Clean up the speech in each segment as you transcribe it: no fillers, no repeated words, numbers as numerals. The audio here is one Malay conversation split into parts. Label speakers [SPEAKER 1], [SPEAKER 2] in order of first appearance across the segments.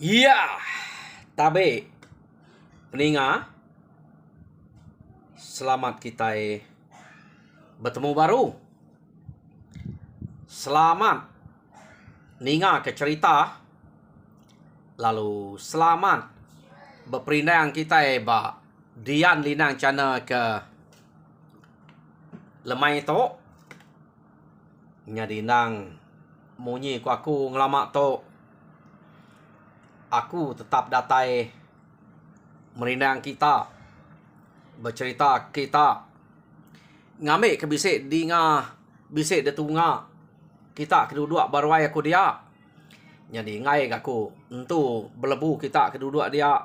[SPEAKER 1] Ya, tabe peninga, selamat kita bertemu baru. Selamat ninga ke cerita, lalu selamat berperindang kita ba dian linang cana ke lemai to. Nyadi nang munyi ku aku ngelamak to. Aku tetap datai merindang kita, bercerita kita, ngambil ke bisik di ngah, bisik de tunga, kita kedua berwai aku dia. Jadi ngai aku, entu berlebu kita kedua dia.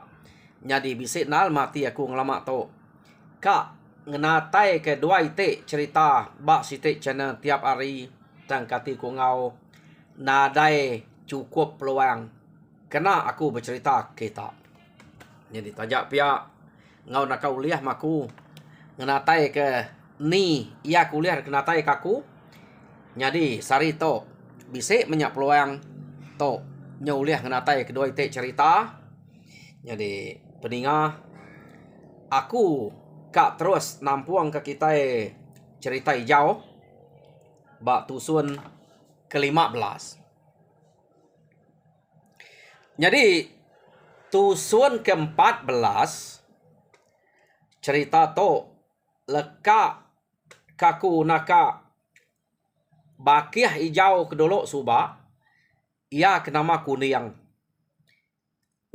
[SPEAKER 1] Jadi bisik nal mati aku ngelamak to. Kak, ngenatai ke dua itik cerita, bak sitik channel tiap hari, tang kati ku ngau, nadai cukup peluang. Kena aku bercerita kita. Jadi tajak pihak ngau nak kau liah maku ngenatai ke ni ia kuliah kenatai kaku. Jadi sari to bisik menyak peluang to nyuliah ngenatai kedua itik cerita. Jadi peninga aku kak terus nampuang ke kita cerita hijau bak tusun ke-15. Jadi tusun ke-14 cerita to leka kaku naka bakiah hijau kedolok suba ia kenama kuning.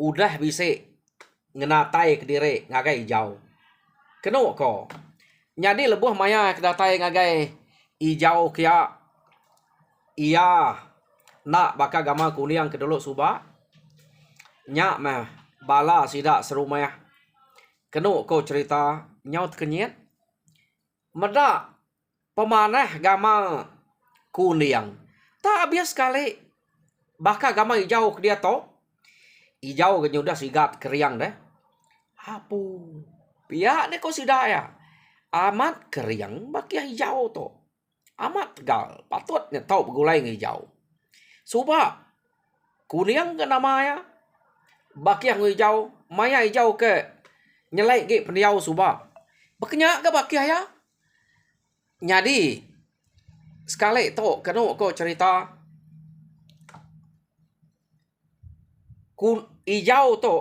[SPEAKER 1] Udah bisik ngenatai kediri ngagai hijau. Kenok ko. Jadi lebuh maya kedatai ngagai hijau kia ia nak baka gama kuning kedolok suba. Nyak mah bala sidak serumah. Kenuk kau cerita nyaut kenyit. Medak pemanah gama kuning. Tak bias sekali. Baka gama hijau ke dia to. Hijau ke udah sigat keriang deh. Apu. Pihak deh kau sidak ya. Amat keriang baki hijau to. Amat tegal. Patutnya tahu begulai hijau. Subak. Kuning ke namanya. Bakiah hijau, maya hijau ke nyelai ke pendiau subak. Berkenyak ke bakiah ya? Jadi sekali tu kena ko cerita hijau tu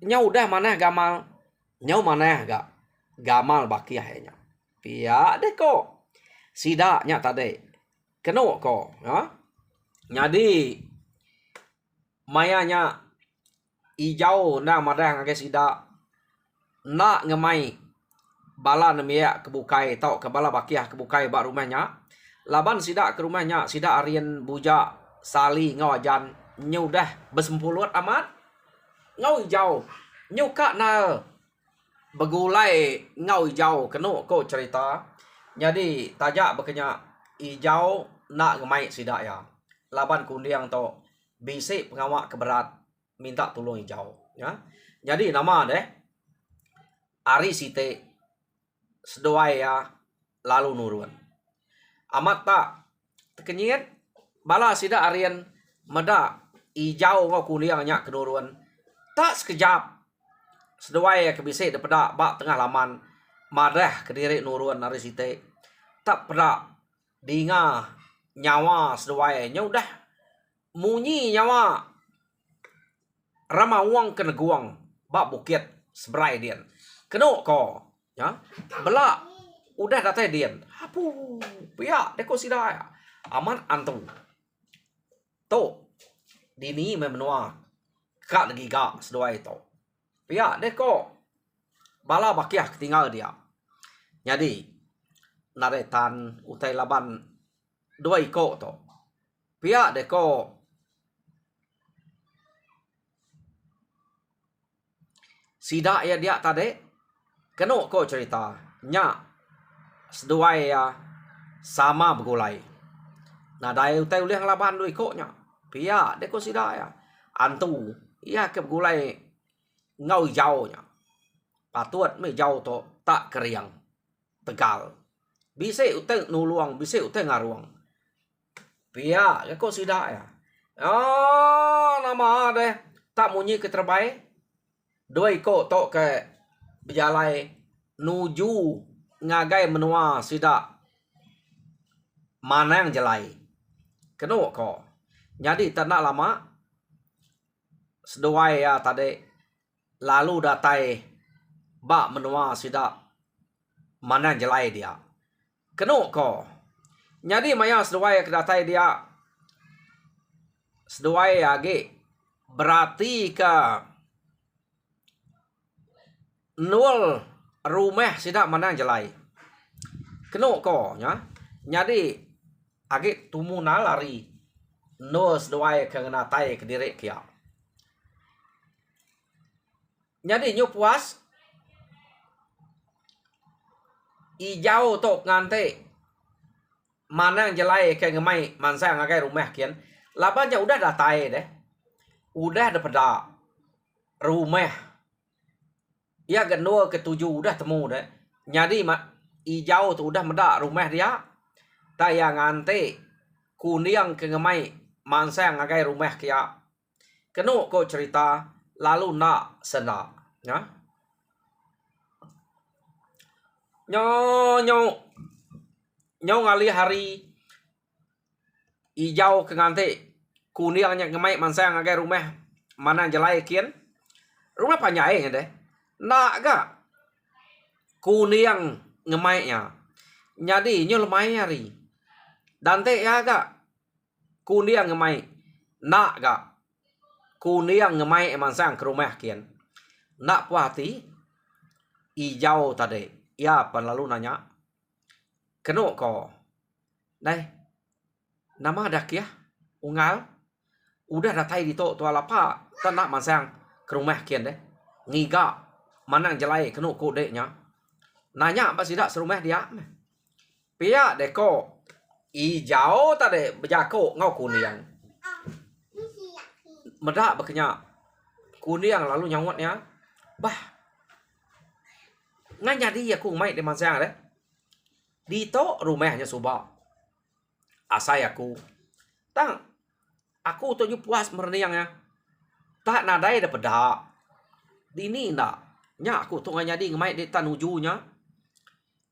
[SPEAKER 1] nyau dah mana gamal, nyau mana gak gamal bakiah nya. Pia deh ko sidaknya tadi kena ko, ya. Jadi mayanya hijau na madang ke sida nak ngemai bala nemia kebukai tau ke bala bakiah kebukai bak rumahnya laban sida ke rumahnya sida arian buja sali ngawajan nyu dah besempulut amat ngau hijau nyu kak na begulai ngau hijau keno ko cerita. Jadi tajak bekenya hijau nak ngemai sida ya laban kundiang to bisik pengawak keberat minta tolong hijau ya. Jadi nama deh Ari site sedoai ya lalu nurun amat tak kenyit bala sida arian meda hijau ngau kuliang nyak kedurun tak sekejap sedoai ya kebisik daripada bak tengah laman madah kediri nurun Ari site tak pernah dinga nyawa sedoai nya udah munyi nyawa Rama uang kena guang bak bukit seberai dian. Kenok ko, ya. Belak udah datai dian. Apu, pihak deko sida ya. Aman antu. To dini memenua kak lagi gak sedua itu. Pihak deko bala bakiah ketinggal dia. Jadi naretan utai laban dua iko to. Pihak deko sida ya dia tadi kenok ko cerita nya seduai ya sama begulai. Nah dai utai ulih laban doi ko nya pia deko sida ya antu ia ke begulai ngau hijau nya patut me hijau to tak keriang tegal bisik utai nuluang bisik utai ngaruang pia deko sida ya oh nama deh tak munyi ke terbaik doi ko tok ke berjalai nuju ngagai menua sida manang jelai keno ko jadi tak nak lama seduai ya tadi lalu datai ba menua sida manang jelai dia keno ko jadi maya seduai ke datai dia seduai age berarti ke nol rumah sida manang jelai keno ko nya jadi age tumuna lari nol seduai ke natai ke direk kia jadi nyu puas ijau tok ngante manang jelai ke ngemai mansang agai rumah kian labanya udah datai deh udah daripada rumah ya genua ketujuh udah temu deh jadi ijau tu udah meda rumah dia tayang ngante kuning ke ngemai mansang agai rumah kia kenu ko cerita lalu nak sena ya nyo ngali hari ijau ke ngante kuningnya ngemai mansang agai rumah mana jelai kian rumah panjai deh nak ga kuning ngemai nya jadi nyo lemai hari dante ya ga kuning ngemai nak ga kuning ngemai mansang ke rumah kian nak puati ijau tadi ya pan lalu nanya keno ko dai nama dak ya ungal udah datai di to lapa tak nak mansang ke rumah kian deh ngiga manang jelai keno ko dek nya nanya apa sida serumah dia pia deko ijau tadi bejako ngau kuning meda bekenya kuning lalu nyawatnya bah ngan jadi aku mai de mansang deh di to rumahnya suba asai aku tang aku tu puas merniangnya tak nadai da peda dini ndak nya aku tu nganya di ngemai di tanujunya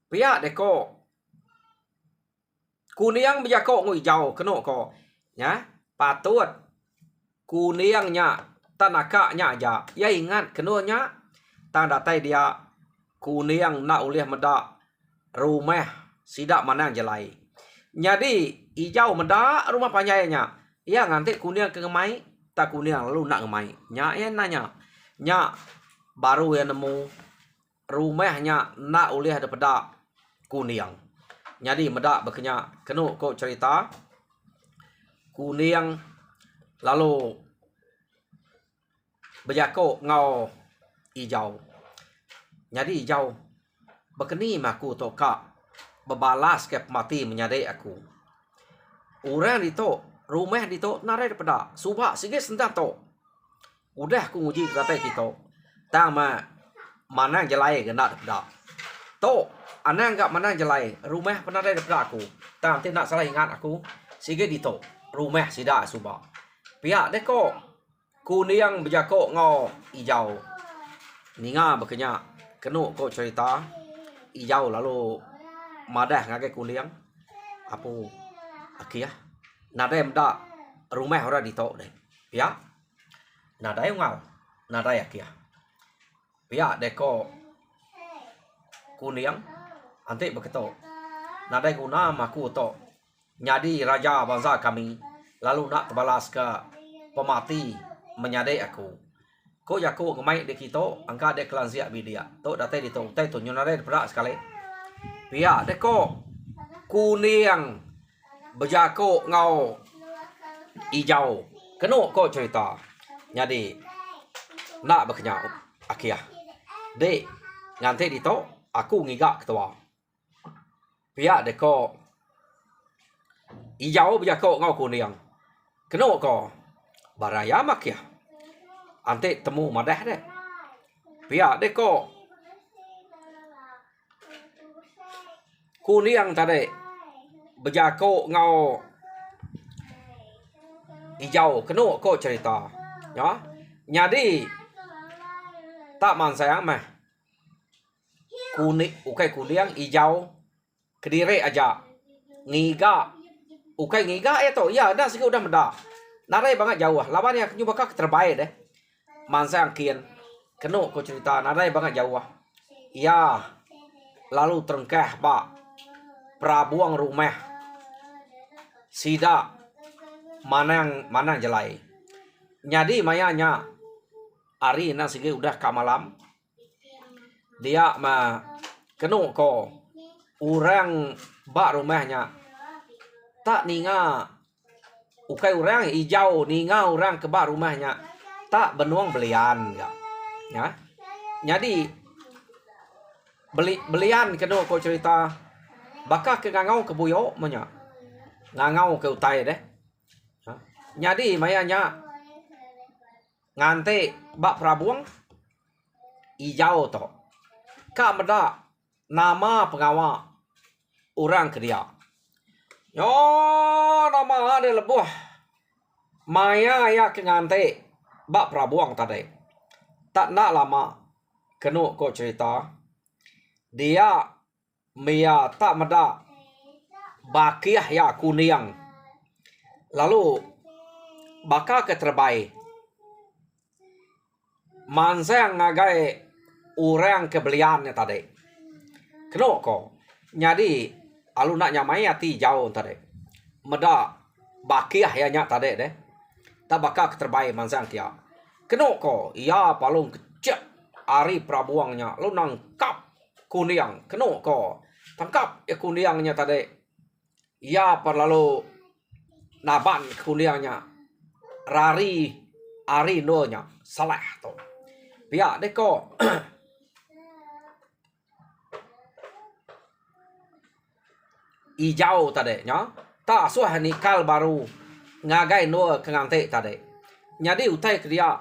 [SPEAKER 1] pia deko kuning bejako ngui jauh keno ko nya patut kuningnya tanaka nya aja ya ingat keno nya tang datai dia kuning nak ulih meda rumah sida manang jelai jadi ijau meda rumah panjainya ya nganti kuning ke ngemai tak kuning lalu nak ngemai nya ya nanya nya baru ya nemu rumahnya nak ulih ada peda kuning jadi meda bekenya kenu ko cerita kuning lalu bejako ngau ijau jadi ijau bekeni maku to ka bebalas ke mati menyadai aku orang di to rumah di to narai daripada subak sige sendah to udah aku nguji kata kita tang mana jelai kena daripada to anang enggak mana jelai rumah pernah daripada aku tang tidak salah ingat aku sige di to rumah sida subak pihak deko kuning bejako ngau ijau ninga bekenya kenu ko cerita ijau lalu madah ngagai kuning apu akia nadai mda rumah ora ditok deh ya nadai ngal nadai akia ya deko kuning ante beketo nadai guna maku to nyadi raja bangsa kami lalu nak terbalas ke pemati menyadai aku ko yaku ngemai de kito angka de kelansia bidia to datai di to tai to nyonare berak sekali pia deko kuning bejako ngau ijau keno ko cerita jadi nak bekenya akia de ngante di to aku ngigak ketua pia deko ijau bejako ngau kuning keno ko baraya makia ante temu madah deh pia deko kuning tadi bejako ngau ijau keno ko cerita ya Jadi tak man sayang mah kuning ukai kuning hijau kediri aja ngiga ukai ngiga itu ya dah sikit udah meda narai banget jauh lawan yang nyoba kak terbaik deh man sayang kian kenu ko cerita narai banget jauh ya lalu terengkeh ba prabuang rumah sida manang jelai jadi mayanya hari na sige udah ka malam dia ma kenu ko orang bak rumahnya tak ninga ukai orang hijau ninga orang ke bak rumahnya tak benuang belian ya jadi belian kenu ko cerita bakal ke ngangau ke buyo manya ngangau ke utai deh jadi mayanya ngante bak prabuang hijau to kak meda nama pengawal orang ke dia yo nama ada lebuh maya ya ke ngante bak prabuang tadi tak nak lama kenu ko cerita dia mia tak meda bakiah ya kuning lalu bakal ke terbaik mansang ngagai orang kebeliannya tadi. Kenapa? Jadi alu nak nyamai hati jauh tadi. Meda bakiah ya nyak tadi deh. Tak bakal terbaik mansang kia. Kenapa? Ia palung kecek hari prabuangnya. Lu nangkap kuning. Kenapa? Tangkap ya kuningnya tadi. Ia perlalu naban kuningnya. Ari nonya salah tu. Pihak deko hijau tadi nya tak suah nikal baru ngagai nol kengante tadi jadi utai dia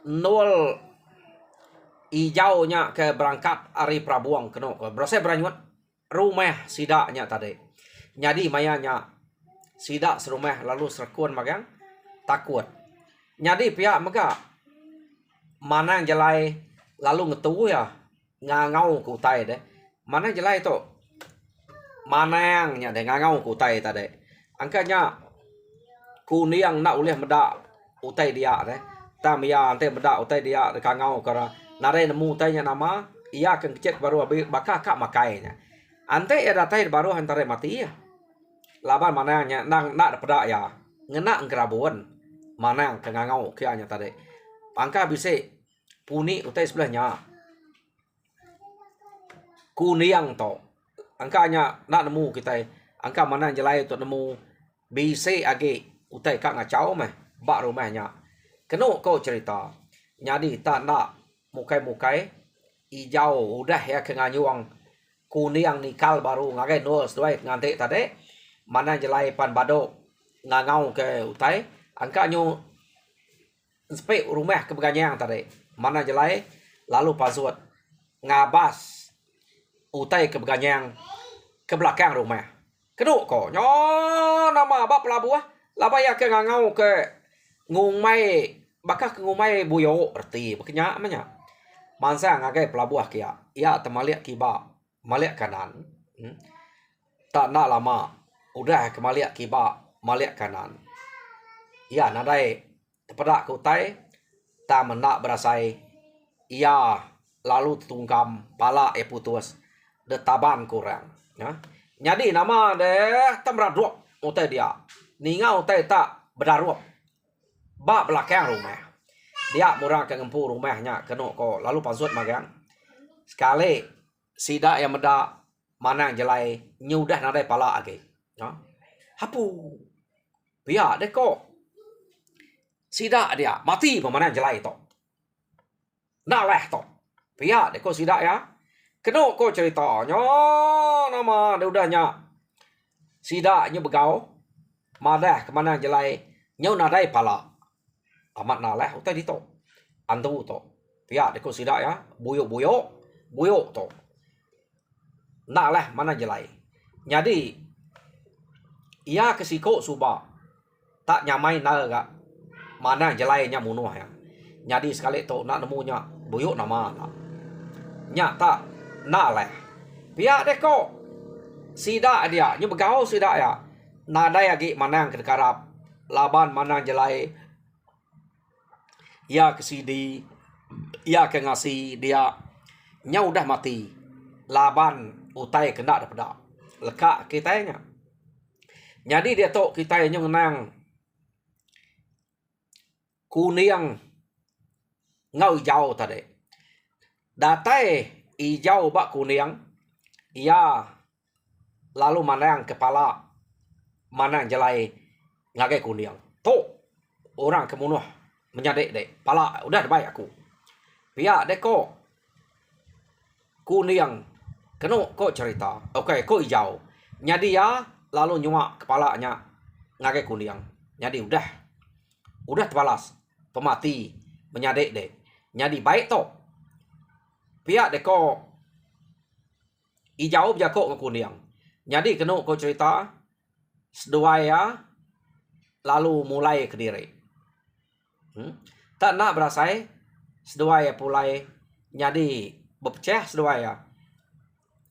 [SPEAKER 1] nol hijau nya ke berangkat hari prabuang keno berasa beranyut rumah sidaknya tadi jadi mayanya sidak serumah lalu serkuan magang takut jadi pihak mega mana jelai lalu ngetu ya ngangau ku tai deh mana jelai tu mana yang deh ngangau ku tai tadi angkanya kuning nak ulih meda utai dia deh tamia ante meda utai dia ngangau kara nare nemu utainya nama ia akan kecek baru bakal kak makainya ante ya datai baru antara mati ya laban mana yang nang nak peda ya ngena ngerabuan mana yang kengangau kianya tadi angka bisa puni utai sebelahnya kuning to angkanya nak nemu kita angka mana jelai tu nemu bisa agi utai kak ngacau meh bak rumahnya kenu kau cerita jadi tak nak mukai hijau udah ya kenganyuang kuning nikal baru ngagai nol sesuai ngantik tadi mana jelai pan badok ngangau ke utai angkanya spek rumah kebeganyang tadi mana jelai lalu pasut ngabas utai kebeganyang ke belakang rumah keduk ko nyo nama bab pelabuh laba ya ke ngangau ke ngumai bakal ke ngumai buyo erti bekenya manya mansa ngagai pelabuh kia ya temaliak kiba maliak kanan tak nak lama udah ke maliak kiba maliak kanan ya nadai tepedak ke utai tak menak berasai ia lalu tungkam pala putus de taban kurang ya jadi nama deh temraduk utai dia ninga utai tak berdarup bak belakang rumah dia murah ke ngempu rumahnya keno ko lalu pasut magang sekali sida yang meda mana jelai nyudah nadai pala age ya hapu biar deh ko sida dia mati pemana jelai to nak leh to biar deh ko sida ya keno ko ceritanya nama dia udahnya sida nyu begau madah kemana jelai nyu nadai pala amat naleh utai dito antu to biar deh ko sida ya buyuk to nak leh mana jelai jadi ia kesiko suba tak nyamai naga mana jelainya munuh ya Jadi sekali tu nak nemunya buyuk nama nak. Nya tak nak lah. Pihak deko sida dia, nyu begau sida ya. Nadai agi manang ke dekarap. Laban manang jelai. Ya ke sidi, ya ke ngasi dia. Nya udah mati. Laban utai kena daripada. Lekak kitanya. Jadi dia tok kita nyu ngenang kuning ngau hijau tadi. Datai hijau bak kuning, ia lalu manang kepala, manang jelai ngagai kuning. Tok orang kemunuh menyadek dek. Pala udah baik aku. Pihak deko kuning kena kok cerita. Okey, kok hijau. Jadi ya lalu nyuak kepalanya ngagai kuning. Jadi udah terbalas. Pemati menyadek dek. Jadi baik tok. Pihak deko hijau berjakok ke kuning. Jadi kena kau cerita sedua ya lalu mulai ke diri. Tak nak berasai sedua ya pulai jadi berpecah sedua ya.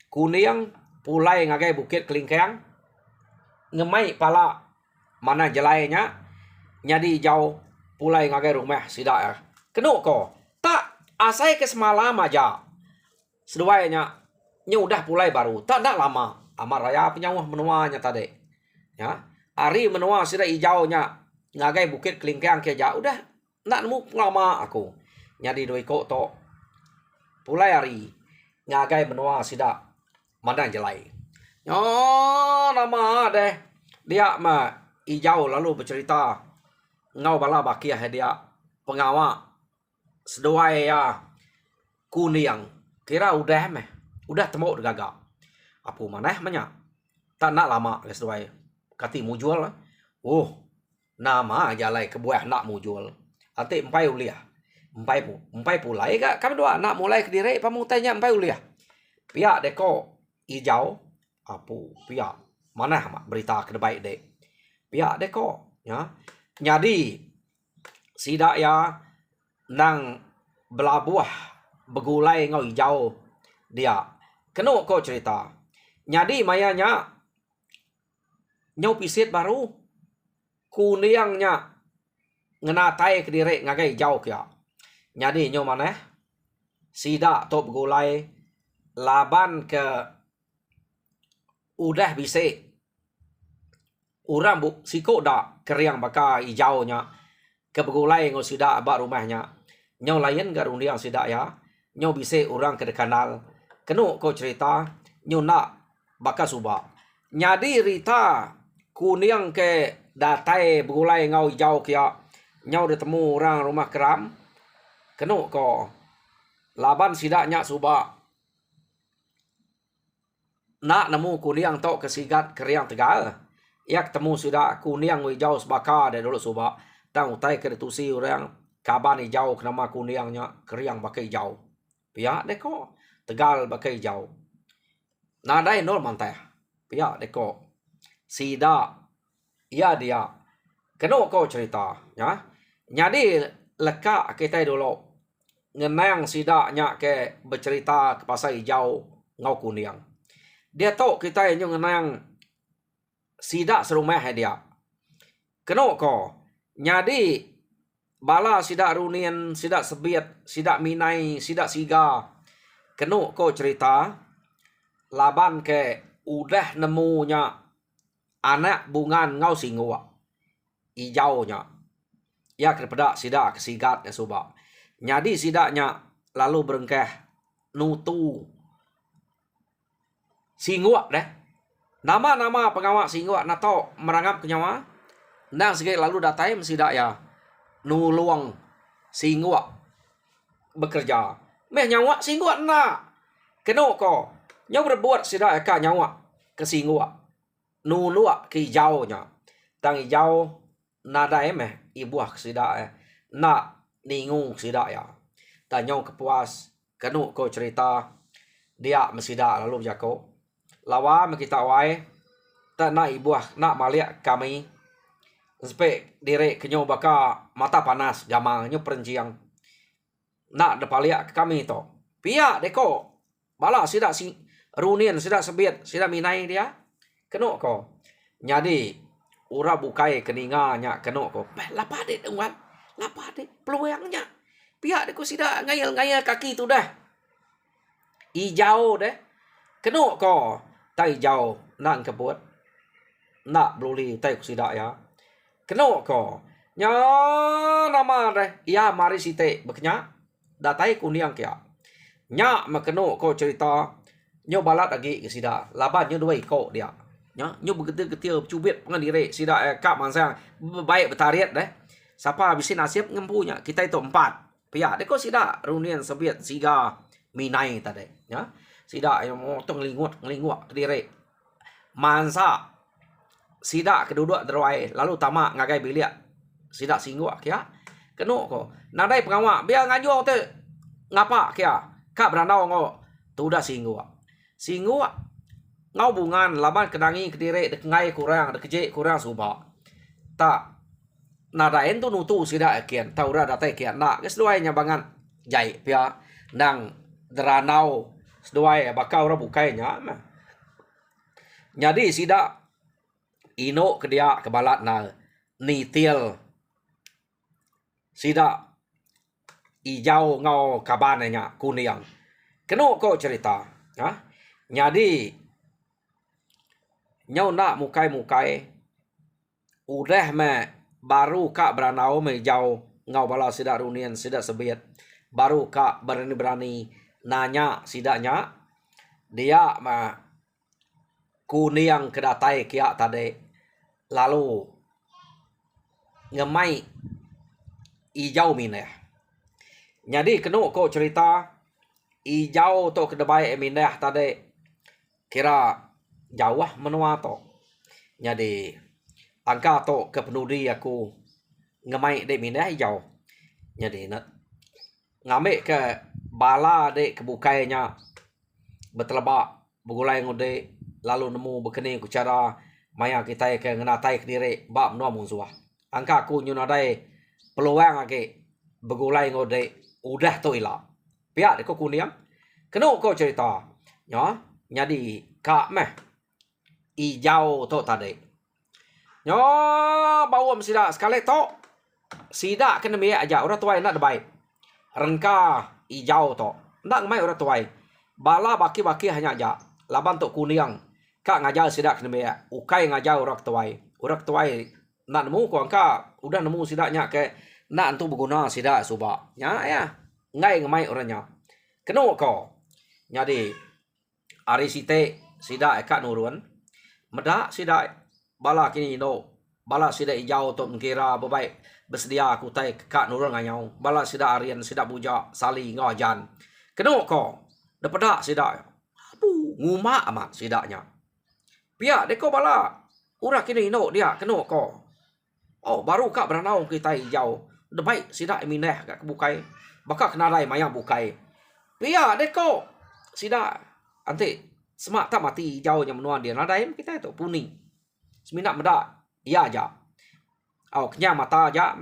[SPEAKER 1] Kuning pulai ngagai bukit kelingkang ngemai pala mana jelainya jadi hijau pulai ngagai rumah sidak ya. Kena kau tak asai ke semalam aja. Seduanya nya udah pulai baru. Tak nak lama. Amar raya penyawah menuanya tadi. Ya. Hari menua sida hijaunya ngagai bukit kelingkang ke aja. Udah nak nemu lama aku. Jadi doi kok to. Pulai hari ngagai menua sida mandang jelai. Nama deh. Dia mah hijau lalu bercerita ngau bala bakiah dia pengawak sedua ya kuning. Kira udah meh. Udah temu gagak. Apa maneh menya. Tak nak lama les doai. Kati mujul. Oh, nama jalai kebuah nak mujul. Ati empai uliah. Empai pulai gak kami doa nak mulai ke diri pamutainya empai uliah. Pihak deko hijau apu pihak maneh mak berita ke baik dek. Pihak deko ya. Jadi sidak ya nang belabuah begulai ngau hijau dia. Kena kau cerita. Jadi mayanya nyau pisit baru kuningnya ngenatai ke diri ngagai hijau kia. Jadi nyau maneh sida top begulai laban ke udah bisik. Orang bu siko dak keriang baka hijaunya ke begulai ngau sida bak rumahnya. Nyau lain garundiang sida ya. Nyau bisik orang ke kanal. Kena kau cerita nyau nak baka subak. Nyadi rita kuning ke datai begulai ngau hijau kia. Nyau ditemu orang rumah keram. Kena kau laban sidaknya subak. Nak nemu kuning tok kesigat keriang tegal. Ia ketemu sidak kuning hijau sebaka dari dulu subak. Tang utai ke detusi orang kaban hijau kenama kuningnya keriang pakai hijau. Pihak deko tegal pakai hijau. Nadai nol mantah. Pihak deko sida ia dia. Kena kau cerita ya. Jadi lekak kita dulu ngenang sidaknya ke bercerita ke pasal hijau ngau kuning. Dia tahu kita yang ngenang sidak serumah dia. Kena kau. Jadi bala sidak runian, sidak sebiat, sidak minai, sidak siga. Kena kau cerita laban ke udah nemunya anak bungan ngau singua. Hijaunya. Ya kepada sidak kesigat ya subak. Jadi sidaknya lalu berengkeh nutu singua deh. Nama-nama pengawak singua nato merangap ke nyawa. Nang sikit lalu datai sidak ya nuluang singua bekerja. Meh nyawa singua nak. Kena ko. Nyau berbuat sidak ka nyawa ke singua. Nuluak ke hijaunya. Tang hijau nada emeh ibuah ke sidak nak ningung sidak ya. Dan nyau kepuas. Kena ko cerita dia mesidak lalu berjako. Lawa kita wai. Tak nak ibuah nak maliak kami. Sampai diri kenyo baka mata panas gamangnya perenciang. nak depaliak kami to. Pia deko bala sida si runian sida sebit sida minai dia keno ko. Jadi ura bukai keninganya keno ko. Lapa de dengan. Lapa de peluangnya. Pia deko sida ngayal-ngayal kaki tu dah. Ijau deh. Keno ko. Tai jau nak kebut. Nak bluli tai sida ya. Keno ko. Nya nama deh. Ya mari site beknya. Datai kuniang kia. Nya makeno ko cerita. Nyo balat lagi ke sida. Laban nyo dua iko dia. Nya nyo begetir-getir cubit pengendiri sida kap mansang baik bertariat deh. Siapa bisa nasib ngempunya. Kita itu 4. Pihak deko sida runian sebit siga minai tadi. Ya. Sida yang motong ngelingut kediri. Mansa sida keduduk derawai lalu tamak ngagai biliak. Sida singguk kia. Keno ko. Nadai pengawak biar ngajur tu. Ngapa kia? Kak berandau ngo. Tu dah singguk. Singguk ngau bungan laban kedangi kediri dekengai kurang dekejek kurang subak. Tak nadain tu nutu sida kian. Taura datai kian nak keseduai nyabangan jai pia nang deranau seduai bakau ra bukainya. Jadi sida ino kedia kebalat na nitil sida ijau ngau kabananya kuniang. Keno ko cerita. Ha? Jadi nyau nak mukai-mukai udah me baru kak beranau me jau ngau bala sida runian sida sebit. Baru kak berani-berani nanya sidanya. Dia ma kuniang kedatai kia tadi. Lalu ngemai ijau mineh. Jadi kena ko cerita ijau to kedebai mineh tadi kira jauh menua to. Jadi angka to kepenudi aku ngemai de mineh ijau. Jadi nak ngambil ke bala de kebukainya bertelebak begulai ngode lalu nemu berkening ku cara maya kita ke ngenatai ke diri bab menua musuh. Angka aku nyunadai peluang lagi begulai ngode udah tu ilah. Pihak deko kuniang. Kena kau cerita. Ya, jadi kak meh ijau tu tadi. Ya, bawa sida sekali tu sida kena biar aja orang tua nak baik. Rengka ijau tu. Nak mai orang tua. Bala baki-baki hanya aja. Laban tu kuniang. Kak ngajar sida kena biar. Ukai ngajar orang tua. Orang tua nak nemu ko angka udah nemu sidaknya ke nak tu berguna sidak subak. Ya. Ngai ngemai orangnya. Kena ko. Jadi hari site sidak kat nurun. Medak sidak bala kini no. Bala sidak hijau tu mengkira berbaik bersedia aku tai kat nurun nganyau. Bala sidak arian sidak bujak sali ngajan. Kena ko. Dapat sidak. Abu ngumak amat sidaknya. Pihak deko bala urak kini no dia kena ko. Oh, baru kak beranau kita hijau. Dah baik sidak mineh kat kebukai. Bakal kena rai mayang bukai. Pia deko. Sidak anti semak tak mati hijau yang menuan dia. Nadai kita itu puning. Seminat medak. Iya aja. Oh, kenya mata aja.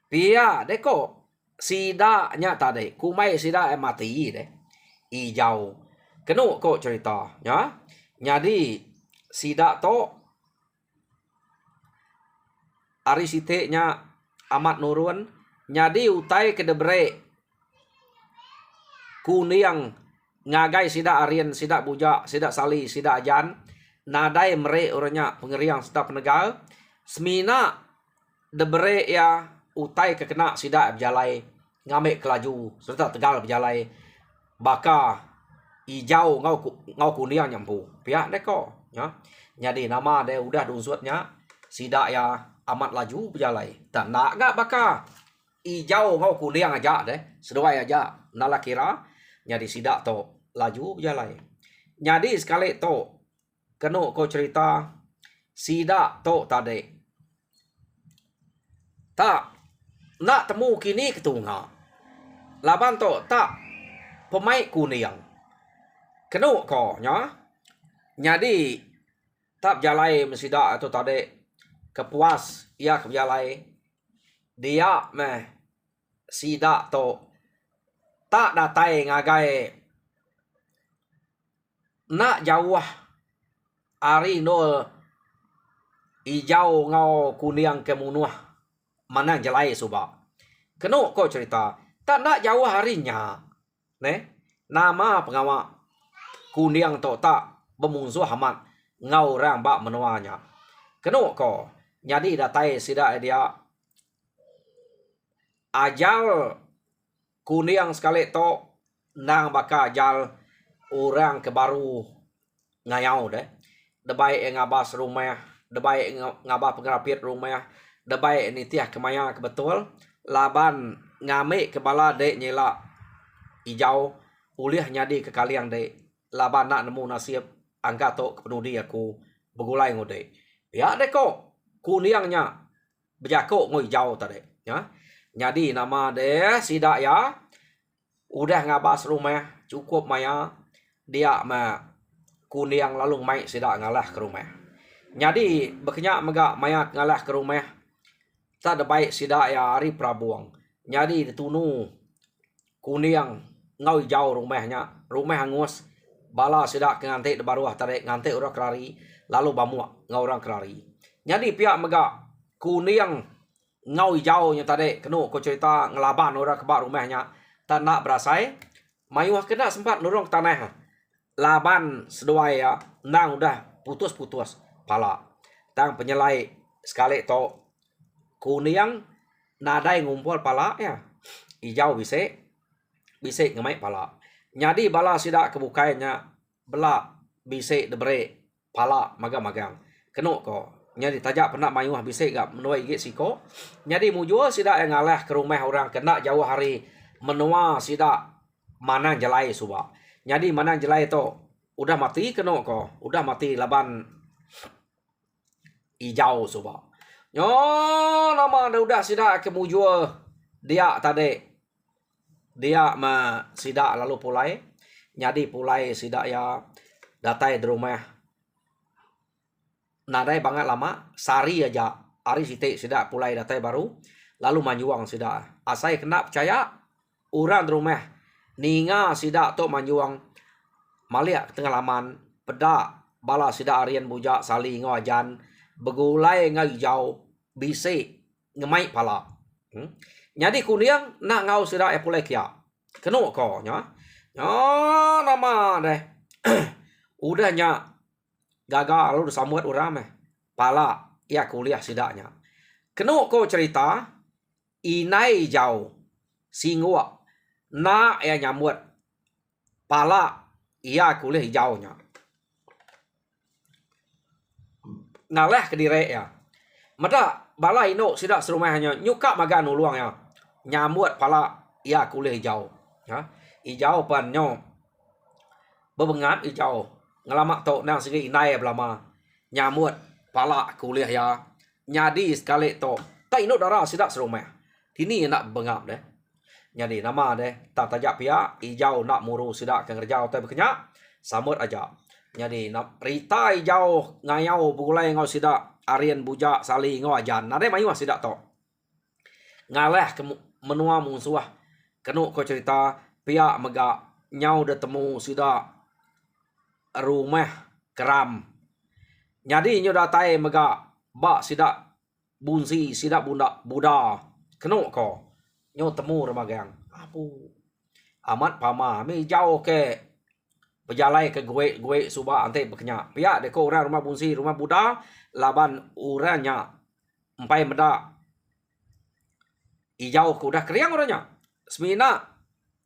[SPEAKER 1] Pia deko. Sidaknya tadi. Kumai sidak mati deh. Hijau. Kena kok cerita. Ya. Jadi sidak to hari siteknya amat nurun. Jadi utai kedebre kuniang ngagai sidak arian, sidak bujak, sidak sali, sidak ajan. Nadai mere orangnya pengeriang sidak penegal. Semina debre ya utai kekena sidak berjalai. Ngambil kelaju serta tegal berjalai. Baka hijau ngau kuniang nyampu. Pihak deko. Ya. Jadi nama dia udah dunsutnya. Sidak ya amat laju berjalai. Tak nak gak baka hijau ngau kuliang aja deh. Seduai aja. Nala kira. Jadi sidak to laju berjalai. Jadi sekali to. Kena kau cerita. Sidak to tadi. Tak. Nak temu kini ketunga. Laban to tak. Pemain kuliang. Kena kau nya. Jadi. Tak berjalai mesidak itu tadi. Kepuas ia kebialai dia meh sidak to tak datai ngagai nak jauh ari no hijau ngau kuning kemunuah mana jelai suba. Keno ko cerita tak nak jauh harinya. Nama pengawa kuning to tak bermusuh amat ngau orang bak menuanya. Keno ko jadi datai sida dia ajal kuning sekali to nang baka ajal orang ke baru ngayau deh. Debai ngabas rumah, debai ngabah pengrapit rumah, debai ni tiah kemaya kebetul, laban ngame kepala dek nyela hijau ulih nyadi ke kaliang dek, laban nak nemu nasib angka to kepenudi aku begulai ngode. Ya dek ko kuningnya berjakok ngoi hijau tadi, ya. Jadi nama deh sidak ya, udah ngabas rumah cukup maya dia ma kuning lalu mai sidak ngalah ke rumah. Jadi bekenyak megak maya ngalah ke rumah. Tak ada baik sidak ya hari prabuang. Jadi ditunu kuning ngau hijau rumahnya. Rumah hangus. Bala sidak ngantik de baruah tarik ngantik orang kelari. Lalu bamuak ngau orang kelari. Jadi pihak megak kuning ngau hijau nya tadi kenu ko cerita ngelaban orang kebak rumahnya. Tak nak berasai. Mayuah kena sempat nurung tanah. Laban seduai ya, nang udah putus-putus pala. Tang penyelai sekali to kuning nadai ngumpul pala ya. Hijau bisik ngemai pala. Jadi bala sidak kebukainya bela bisik debre pala magang-magang. Kenu ko. Jadi tajak pernah mayuah bisik gak menuai git siko. Jadi mujur sidak yang ngalah ke rumah orang kena jauh hari menua sidak mana jelai suba. Jadi mana jelai to udah mati keno ko, udah mati laban hijau suba. Nyo nama udah sidak kemujur dia tadi. Dia ma sidak lalu pulai. Jadi pulai sidak ya datai di rumah. Nadai banget lama, sari aja. Hari sitik sidak pulai datai baru. Lalu manjuang sidak. Asai kena percaya orang di rumah. Ninga sidak to manjuang maliak tengah laman pedak bala sidak arian bujak sali ngawajan begulai ngai hijau bisik ngemai pala. Jadi kuning nak ngau sidak ya pulai kia. Kenu ko nya. Nama deh. Udahnya gagal lalu disambut orang pala ya kuliah sidaknya. Kenu ko cerita inai hijau singua nak ya nyambut pala ia kuliah hijaunya. Ngalah ke direk ya. Mada bala ino sidak serumahnya nyuka magan uluang ya. Nyambut pala ia kuliah hijau. Ya. Hijau panyo bebengat hijau. Ngelamak to nang segi inai belama. Nyambut pala kuliah ya. Nyadi sekali to. Tak ino darah sidak serumah. Ini nak bengap deh. Jadi nama deh tak tajak pihak hijau nak muru sidak ke kerja atau berkenyak sambut aja. Jadi nak rita hijau ngayau bulai ngau sidak arian bujak sali ngau ajan. Nade mayu sidak to. Ngalah ke menua musuh. Kenu ko cerita pihak megak nyau de temu sidak rumah keram. Jadi nyo datai megak bak sidak bunsi sidak bunda buda. Kenu ko nyo temu remagang. Apu amat pama mi jauh ke berjalai ke gue suba ante berkenyak. Pihak deko orang rumah bunsi rumah buda laban uranya empai meda hijau ku dah keriang orangnya. Semina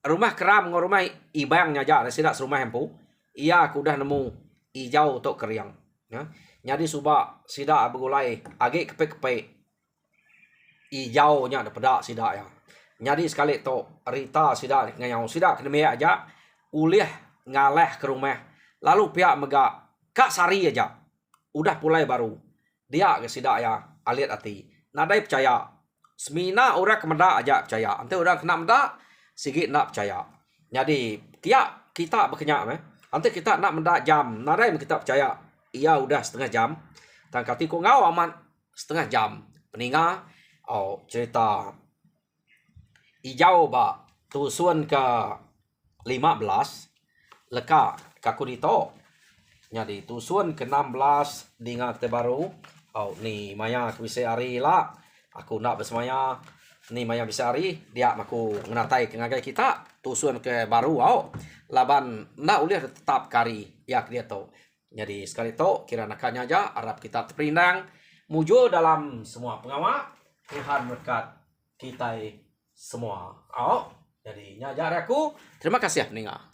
[SPEAKER 1] rumah keram ngau rumah ibangnya aja sidak serumah empu. Ia ku dah nemu hijau tok keriang. Ya. Jadi suba sidak bergulai agak kepe-kepe hijau nya ada pedak sidak ya. Jadi sekali to Rita sidak ngayau sidak kena meyak aja ulih ngalah ke rumah. Lalu pihak megak kak sari aja. Udah pulai baru. Dia ke sidak ya aliat hati. Nadai percaya. Semina orang kemenda aja percaya. Nanti orang kena menda sikit nak percaya. Jadi tiap kita berkenyak nanti kita nak menda jam. Nadai kita percaya. Ia udah setengah jam. Dan kati ko ngau aman setengah jam. Peninga cerita hijau ba tusun ke 15 leka kaku dito. Jadi tusun ke 16 dengan te baru. Oh ni maya aku bisa hari lah. Aku nak bersemaya. Ni maya bisa hari dia aku menatai ke ngagai kita tusun ke baru laban nak boleh tetap kari yak dia tu. Jadi sekali tu kira nakanya aja harap kita terpindang mujo dalam semua pengawal. Tuhan berkat kita semua. Jadi nyajar aku. Terima kasih pendengar.